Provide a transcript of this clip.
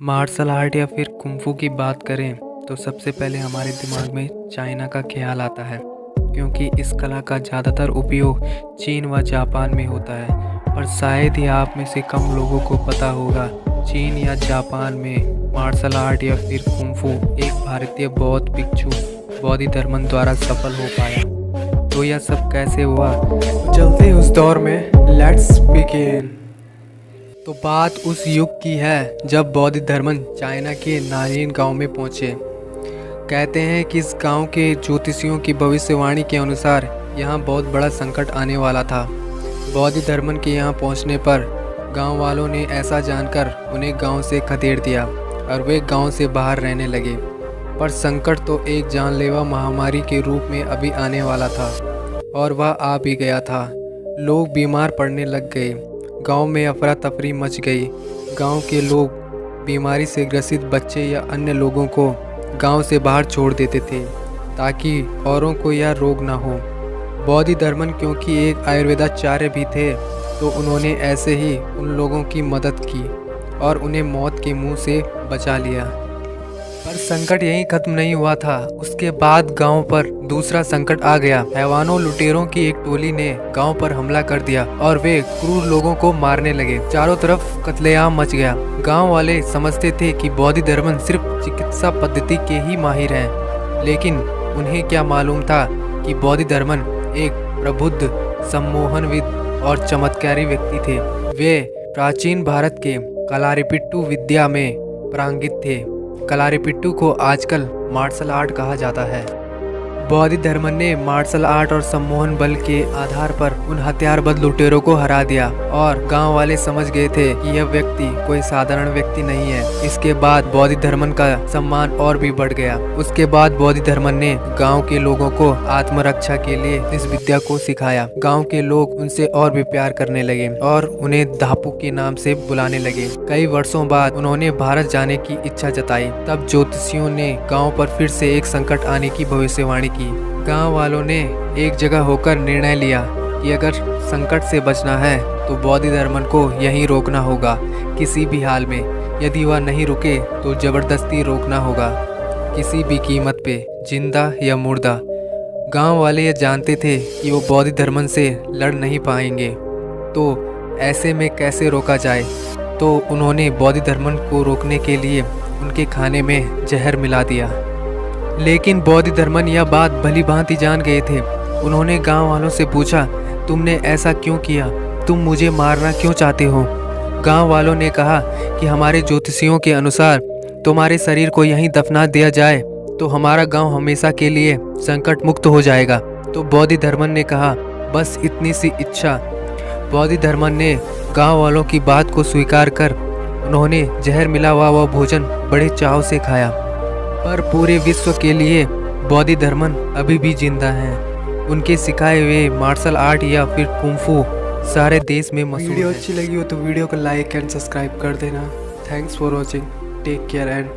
Martial art या फिर kung fu की बात करें तो सबसे पहले हमारे दिमाग में चाइना का ख्याल आता है, क्योंकि इस कला का ज़्यादातर उपयोग चीन व जापान में होता है। पर शायद ही आप में से कम लोगों को पता होगा, चीन या जापान में मार्शल आर्ट या फिर कुंफू एक भारतीय बौद्ध भिक्षु बौद्धि धर्मन द्वारा सफल हो पाया। तो यह सब कैसे हुआ, चलते हैं उस दौर में। Let's begin. तो बात उस युग की है जब बौद्ध धर्मन चाइना के नानजिंग गांव में पहुंचे। कहते हैं कि इस गांव के ज्योतिषियों की भविष्यवाणी के अनुसार यहां बहुत बड़ा संकट आने वाला था। बौद्ध धर्मन के यहां पहुंचने पर गांव वालों ने ऐसा जानकर उन्हें गांव से खदेड़ दिया और वे गांव से बाहर रहने लगे। पर संकट तो एक जानलेवा महामारी के रूप में अभी आने वाला था, और वह आ भी गया था। लोग बीमार पड़ने लग गए। गांव में अफरा तफरी मच गई। गांव के लोग बीमारी से ग्रसित बच्चे या अन्य लोगों को गांव से बाहर छोड़ देते थे ताकि औरों को यह रोग ना हो। बौद्धि धर्मन क्योंकि एक आयुर्वेदाचार्य भी थे, तो उन्होंने ऐसे ही उन लोगों की मदद की और उन्हें मौत के मुंह से बचा लिया। पर संकट यहीं खत्म नहीं हुआ था। उसके बाद गांव पर दूसरा संकट आ गया। हैवानों लुटेरों की एक टोली ने गांव पर हमला कर दिया और वे क्रूर लोगों को मारने लगे। चारों तरफ कत्लेआम मच गया। गांव वाले समझते थे कि बौद्धि धर्मन सिर्फ चिकित्सा पद्धति के ही माहिर हैं, लेकिन उन्हें क्या मालूम था कि बौद्धि धर्मन एक प्रबुद्ध, सम्मोहनविद और चमत्कारी व्यक्ति थे। वे प्राचीन भारत के कलारिपिट्टू विद्या में पारंगत थे। कलारिपिट्टू को आजकल मार्शल आर्ट कहा जाता है। बौद्धि धर्मन ने मार्शल आर्ट और सम्मोहन बल के आधार पर उन हथियारबंद लुटेरों को हरा दिया, और गांव वाले समझ गए थे कि यह व्यक्ति कोई साधारण व्यक्ति नहीं है। इसके बाद बौद्धि धर्मन का सम्मान और भी बढ़ गया। उसके बाद बौद्धि धर्मन ने गांव के लोगों को आत्मरक्षा के लिए इस विद्या को सिखाया। गांव के लोग उनसे और भी प्यार करने लगे और उन्हें धापू के नाम से बुलाने लगे। कई वर्षों बाद उन्होंने भारत जाने की इच्छा जताई। तब ज्योतिषियों ने गाँव पर फिर से एक संकट आने की भविष्यवाणी की। गांव वालों ने एक जगह होकर निर्णय लिया कि अगर संकट से बचना है तो बौद्धि धर्मन को यहीं रोकना होगा किसी भी हाल में। यदि वह नहीं रुके तो जबरदस्ती रोकना होगा, किसी भी कीमत पे, जिंदा या मुर्दा। गांव वाले यह जानते थे कि वो बौद्धि धर्मन से लड़ नहीं पाएंगे, तो ऐसे में कैसे रोका जाए। तो उन्होंने बौद्धि धर्मन को रोकने के लिए उनके खाने में जहर मिला दिया। लेकिन बौद्धि धर्मन यह बात भली भांति जान गए थे। उन्होंने गांव वालों से पूछा, तुमने ऐसा क्यों किया? तुम मुझे मारना क्यों चाहते हो? गांव वालों ने कहा कि हमारे ज्योतिषियों के अनुसार तुम्हारे शरीर को यहीं दफना दिया जाए तो हमारा गांव हमेशा के लिए संकट मुक्त हो जाएगा। तो बौद्धि धर्मन ने कहा, बस इतनी सी इच्छा। बौद्धि धर्मन ने गाँव वालों की बात को स्वीकार कर उन्होंने जहर मिला हुआ भोजन बड़े चाव से खाया। पर पूरे विश्व के लिए बौद्धि धर्मन अभी भी जिंदा हैं। उनके सिखाए हुए मार्शल आर्ट या फिर कुंफू सारे देश में मशहूर है। वीडियो अच्छी लगी हो तो वीडियो को लाइक एंड सब्सक्राइब कर देना। Thanks for watching. Take care and